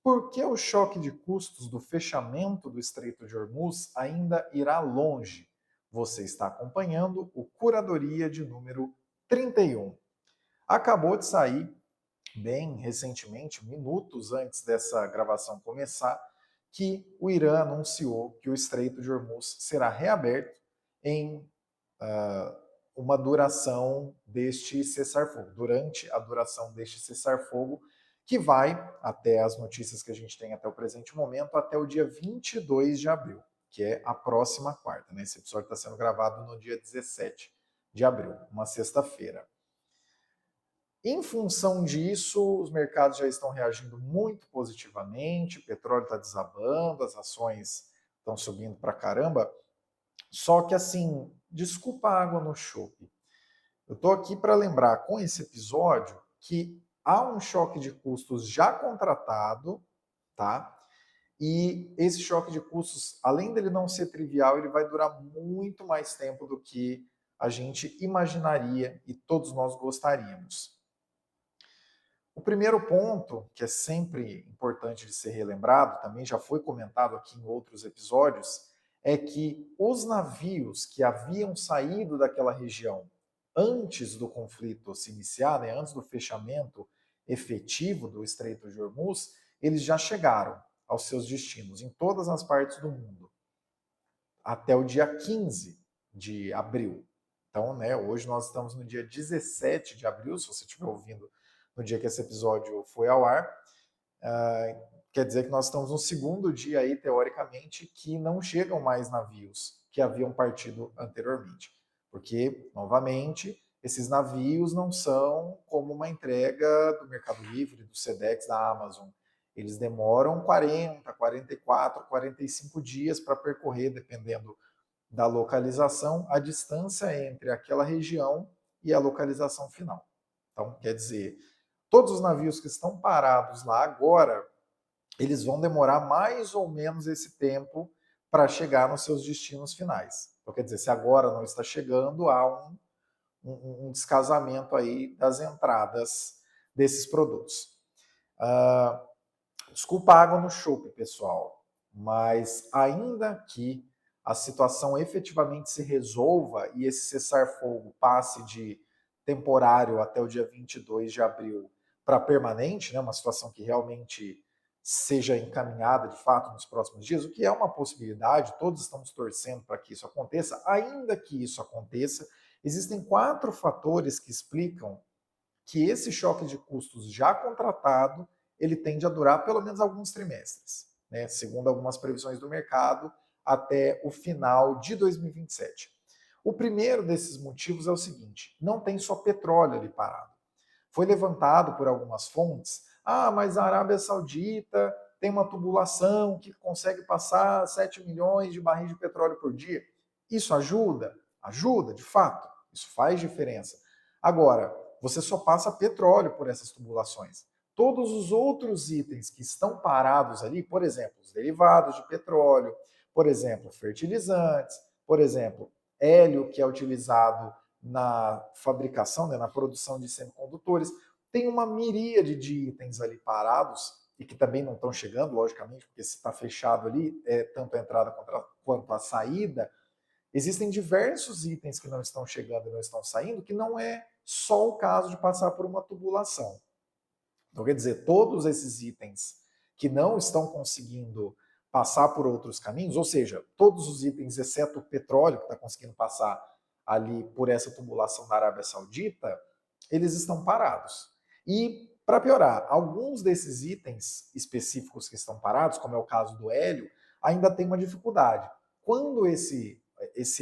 Por que o choque de custos do fechamento do Estreito de Hormuz ainda irá longe? Você está acompanhando o Curadoria de número 31. Acabou de sair, bem recentemente, minutos antes dessa gravação começar, que o Irã anunciou que o Estreito de Hormuz será reaberto em uma duração deste cessar-fogo, durante a duração deste cessar-fogo, que vai, até as notícias que a gente tem até o presente momento, até o dia 22 de abril, que é a próxima quarta. Né? Esse episódio está sendo gravado no dia 17 de abril, uma sexta-feira. Em função disso, os mercados já estão reagindo muito positivamente, o petróleo está desabando, as ações estão subindo para caramba. Só que assim, desculpa a água no chope. Eu estou aqui para lembrar com esse episódio que há um choque de custos já contratado, tá? E esse choque de custos, além dele não ser trivial, ele vai durar muito mais tempo do que a gente imaginaria e todos nós gostaríamos. O primeiro ponto, que é sempre importante de ser relembrado, também já foi comentado aqui em outros episódios, é que os navios que haviam saído daquela região antes do conflito se iniciar, né, antes do fechamento efetivo do Estreito de Hormuz, eles já chegaram aos seus destinos em todas as partes do mundo, até o dia 15 de abril. Então, né, hoje nós estamos no dia 17 de abril, se você estiver ouvindo no dia que esse episódio foi ao ar, quer dizer que nós estamos no segundo dia aí, teoricamente, que não chegam mais navios que haviam partido anteriormente. Porque, novamente, esses navios não são como uma entrega do Mercado Livre, do Sedex, da Amazon. Eles demoram 40, 44, 45 dias para percorrer, dependendo da localização, a distância entre aquela região e a localização final. Então, quer dizer, todos os navios que estão parados lá agora, eles vão demorar mais ou menos esse tempo para chegar nos seus destinos finais. Então, quer dizer, se agora não está chegando, há um descasamento aí das entradas desses produtos. Desculpa a água no chope, pessoal, mas ainda que a situação efetivamente se resolva e esse cessar-fogo passe de temporário até o dia 22 de abril para permanente, né, uma situação que realmente seja encaminhada de fato nos próximos dias, o que é uma possibilidade, todos estamos torcendo para que isso aconteça. Ainda que isso aconteça, existem 4 fatores que explicam que esse choque de custos já contratado ele tende a durar pelo menos alguns trimestres, né? Segundo algumas previsões do mercado, até o final de 2027. O primeiro desses motivos é o seguinte: não tem só petróleo ali parado. Foi levantado por algumas fontes, mas a Arábia Saudita tem uma tubulação que consegue passar 7 milhões de barris de petróleo por dia. Isso ajuda? Ajuda, de fato. Isso faz diferença. Agora, você só passa petróleo por essas tubulações. Todos os outros itens que estão parados ali, por exemplo, os derivados de petróleo, por exemplo, fertilizantes, por exemplo, hélio, que é utilizado na fabricação, né, na produção de semicondutores, tem uma miríade de itens ali parados e que também não estão chegando, logicamente, porque se está fechado ali, tanto a entrada quanto a saída, existem diversos itens que não estão chegando e não estão saindo, que não é só o caso de passar por uma tubulação. Então, quer dizer, todos esses itens que não estão conseguindo passar por outros caminhos, ou seja, todos os itens, exceto o petróleo, que está conseguindo passar ali por essa tubulação da Arábia Saudita, eles estão parados. E, para piorar, alguns desses itens específicos que estão parados, como é o caso do hélio, ainda tem uma dificuldade. Quando esse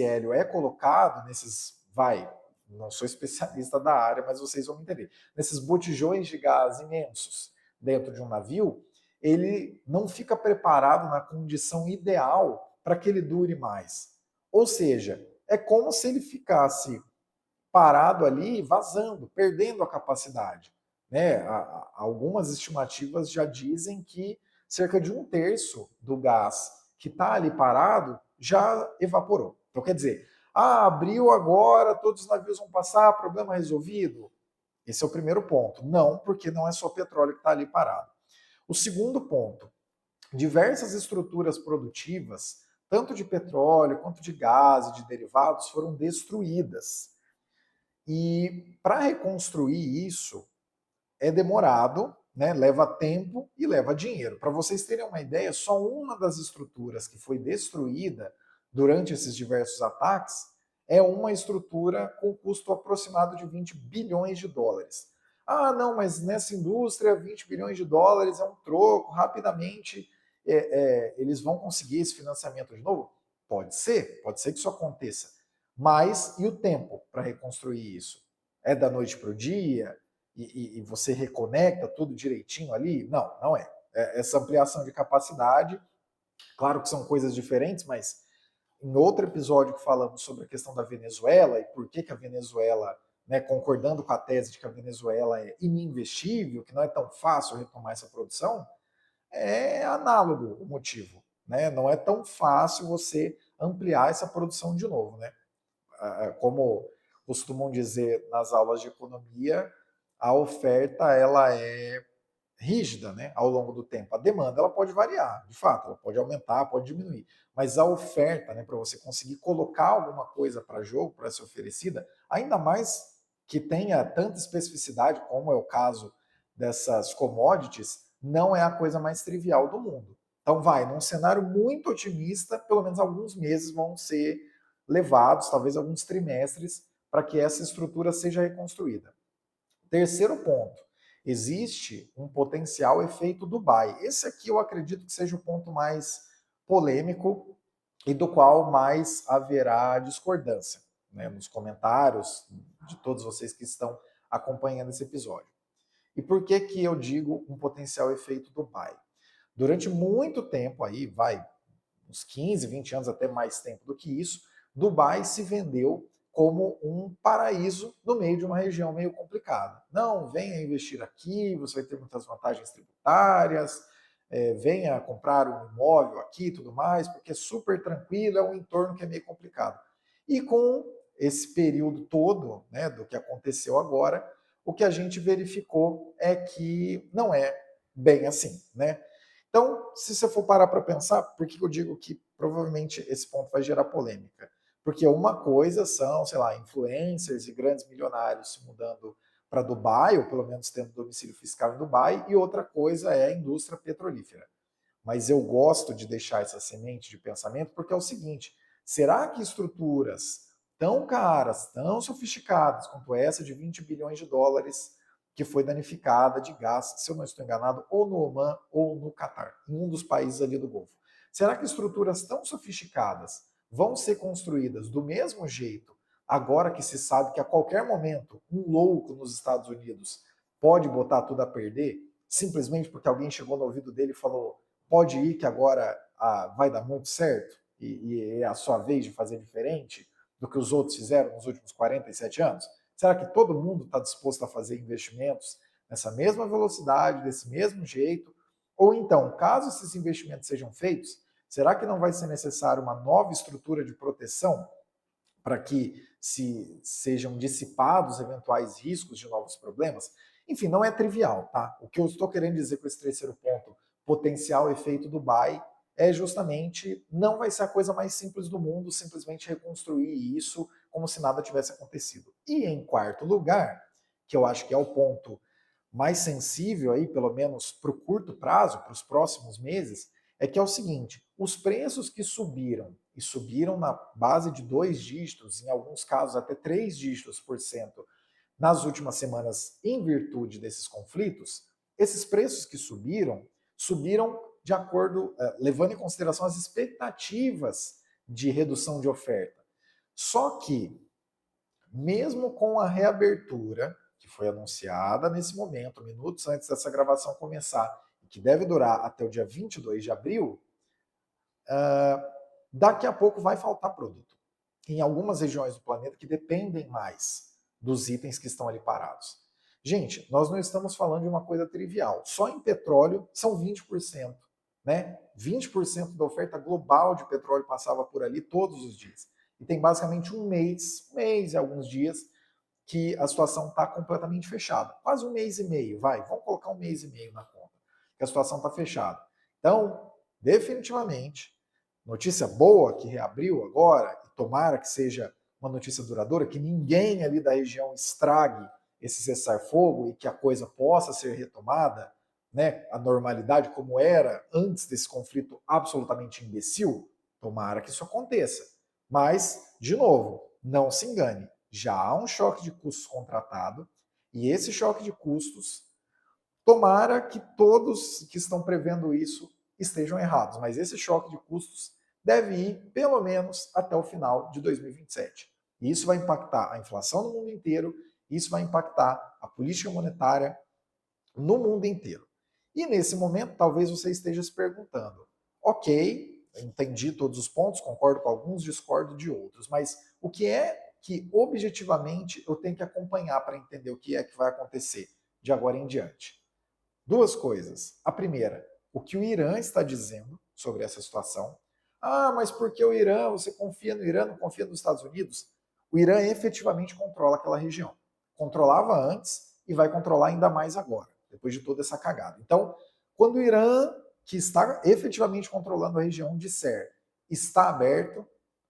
hélio é colocado nesses, não sou especialista da área, mas vocês vão entender, nesses botijões de gás imensos dentro de um navio, ele não fica preparado na condição ideal para que ele dure mais. Ou seja, é como se ele ficasse parado ali, vazando, perdendo a capacidade. Né? Algumas estimativas já dizem que cerca de 1/3 do gás que está ali parado já evaporou. Então, quer dizer, abriu agora, todos os navios vão passar, problema resolvido? Esse é o primeiro ponto. Não, porque não é só petróleo que está ali parado. O segundo ponto, diversas estruturas produtivas, tanto de petróleo quanto de gás e de derivados, foram destruídas. E para reconstruir isso é demorado, né? Leva tempo e leva dinheiro. Para vocês terem uma ideia, só uma das estruturas que foi destruída durante esses diversos ataques é uma estrutura com custo aproximado de 20 bilhões de dólares. Ah, não, mas nessa indústria 20 bilhões de dólares é um troco, rapidamente eles vão conseguir esse financiamento de novo? Pode ser que isso aconteça. Mas e o tempo para reconstruir isso? É da noite para o dia? E você reconecta tudo direitinho ali? Não, não é. Essa ampliação de capacidade, claro que são coisas diferentes, mas em outro episódio que falamos sobre a questão da Venezuela e por que a Venezuela, né, concordando com a tese de que a Venezuela é ininvestível, que não é tão fácil retomar essa produção, é análogo o motivo. Né? Não é tão fácil você ampliar essa produção de novo. Né? Como costumam dizer nas aulas de economia, a oferta ela é rígida, né, ao longo do tempo. A demanda ela pode variar, de fato, ela pode aumentar, pode diminuir, mas a oferta, né, para você conseguir colocar alguma coisa para jogo, para ser oferecida, ainda mais que tenha tanta especificidade, como é o caso dessas commodities, não é a coisa mais trivial do mundo. Então num cenário muito otimista, pelo menos alguns meses vão ser levados, talvez alguns trimestres, para que essa estrutura seja reconstruída. Terceiro ponto, existe um potencial efeito Dubai. Esse aqui eu acredito que seja o ponto mais polêmico e do qual mais haverá discordância, né, nos comentários de todos vocês que estão acompanhando esse episódio. E por que que eu digo um potencial efeito Dubai? Durante muito tempo aí, uns 15, 20 anos, até mais tempo do que isso, Dubai se vendeu como um paraíso no meio de uma região meio complicada. Não, venha investir aqui, você vai ter muitas vantagens tributárias, venha comprar um imóvel aqui e tudo mais, porque é super tranquilo, é um entorno que é meio complicado. E com esse período todo, né, do que aconteceu agora, o que a gente verificou é que não é bem assim, né? Então, se você for parar para pensar, por que eu digo que provavelmente esse ponto vai gerar polêmica? Porque uma coisa são, sei lá, influencers e grandes milionários se mudando para Dubai, ou pelo menos tendo domicílio fiscal em Dubai, e outra coisa é a indústria petrolífera. Mas eu gosto de deixar essa semente de pensamento porque é o seguinte: será que estruturas tão caras, tão sofisticadas quanto essa de 20 bilhões de dólares que foi danificada de gás, se eu não estou enganado, ou no Oman ou no Catar, em um dos países ali do Golfo, será que estruturas tão sofisticadas vão ser construídas do mesmo jeito, agora que se sabe que a qualquer momento um louco nos Estados Unidos pode botar tudo a perder, simplesmente porque alguém chegou no ouvido dele e falou: pode ir que agora vai dar muito certo e é a sua vez de fazer diferente do que os outros fizeram nos últimos 47 anos? Será que todo mundo está disposto a fazer investimentos nessa mesma velocidade, desse mesmo jeito? Ou então, caso esses investimentos sejam feitos, será que não vai ser necessário uma nova estrutura de proteção para que sejam dissipados eventuais riscos de novos problemas? Enfim, não é trivial, tá? O que eu estou querendo dizer com esse terceiro ponto, potencial efeito Dubai, é justamente não vai ser a coisa mais simples do mundo simplesmente reconstruir isso como se nada tivesse acontecido. E em quarto lugar, que eu acho que é o ponto mais sensível aí, pelo menos para o curto prazo, para os próximos meses, é que é o seguinte: os preços que subiram, e subiram na base de 2 dígitos, em alguns casos até 3 dígitos por cento, nas últimas semanas em virtude desses conflitos, esses preços que subiram de acordo, levando em consideração as expectativas de redução de oferta. Só que, mesmo com a reabertura, que foi anunciada nesse momento, minutos antes dessa gravação começar, e que deve durar até o dia 22 de abril, daqui a pouco vai faltar produto. Em algumas regiões do planeta que dependem mais dos itens que estão ali parados. Gente, nós não estamos falando de uma coisa trivial. Só em petróleo são 20%. Né? 20% da oferta global de petróleo passava por ali todos os dias. E tem basicamente um mês e alguns dias, que a situação está completamente fechada. Quase um mês e meio, vamos colocar um mês e meio na conta. que a situação está fechada. Então, definitivamente, notícia boa que reabriu agora, e tomara que seja uma notícia duradoura, que ninguém ali da região estrague esse cessar-fogo e que a coisa possa ser retomada, né, a normalidade como era antes desse conflito absolutamente imbecil, tomara que isso aconteça. Mas, de novo, não se engane, já há um choque de custos contratado e esse choque de custos, tomara que todos que estão prevendo isso estejam errados, mas esse choque de custos deve ir pelo menos até o final de 2027. E isso vai impactar a inflação no mundo inteiro, isso vai impactar a política monetária no mundo inteiro. E nesse momento, talvez você esteja se perguntando: ok, entendi todos os pontos, concordo com alguns, discordo de outros, mas o que é que objetivamente eu tenho que acompanhar para entender o que é que vai acontecer de agora em diante? Duas coisas. A primeira, o que o Irã está dizendo sobre essa situação. Ah, mas por que o Irã? Você confia no Irã, não confia nos Estados Unidos? O Irã efetivamente controla aquela região. Controlava antes e vai controlar ainda mais agora, depois de toda essa cagada. Então, quando o Irã, que está efetivamente controlando a região, disser está aberto,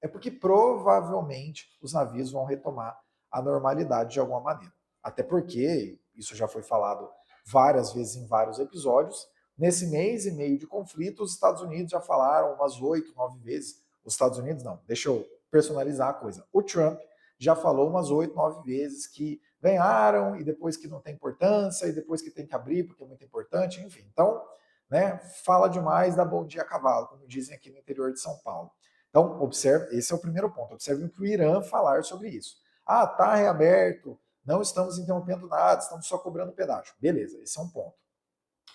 é porque provavelmente os navios vão retomar a normalidade de alguma maneira. Até porque, isso já foi falado várias vezes em vários episódios, nesse mês e meio de conflito, os Estados Unidos já falaram umas 8, 9 vezes. Os Estados Unidos não, deixa eu personalizar a coisa. O Trump já falou umas 8, 9 vezes que ganharam e depois que não tem importância e depois que tem que abrir porque é muito importante, enfim. Então, né, fala demais, dá bom dia a cavalo, como dizem aqui no interior de São Paulo. Então, observe, esse é o primeiro ponto. Observe o que o Irã falar sobre isso. Ah, tá reaberto, não estamos interrompendo nada, estamos só cobrando pedágio. Beleza, esse é um ponto.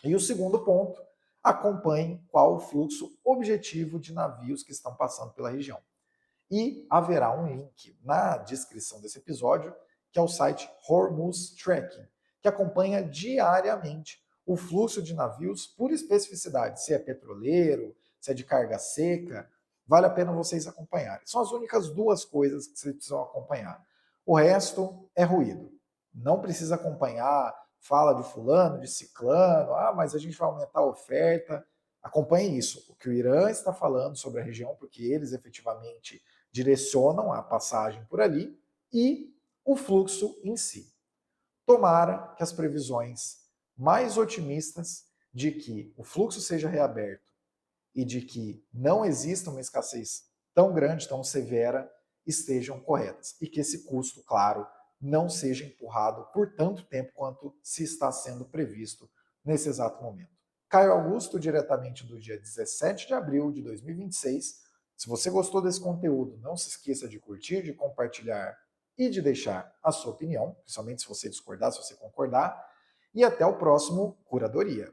E o segundo ponto, acompanhe qual o fluxo objetivo de navios que estão passando pela região. E haverá um link na descrição desse episódio, que é o site Hormuz Tracking, que acompanha diariamente o fluxo de navios por especificidade, se é petroleiro, se é de carga seca, vale a pena vocês acompanharem. São as únicas duas coisas que vocês precisam acompanhar. O resto é ruído. Não precisa acompanhar, fala de fulano, de ciclano, ah, mas a gente vai aumentar a oferta. Acompanhe isso, o que o Irã está falando sobre a região, porque eles efetivamente direcionam a passagem por ali, e o fluxo em si. Tomara que as previsões mais otimistas de que o fluxo seja reaberto e de que não exista uma escassez tão grande, tão severa, estejam corretas. E que esse custo, claro, não seja empurrado por tanto tempo quanto se está sendo previsto nesse exato momento. Caio Augusto, diretamente do dia 17 de abril de 2026. Se você gostou desse conteúdo, não se esqueça de curtir, de compartilhar e de deixar a sua opinião, principalmente se você discordar, se você concordar. E até o próximo Curadoria.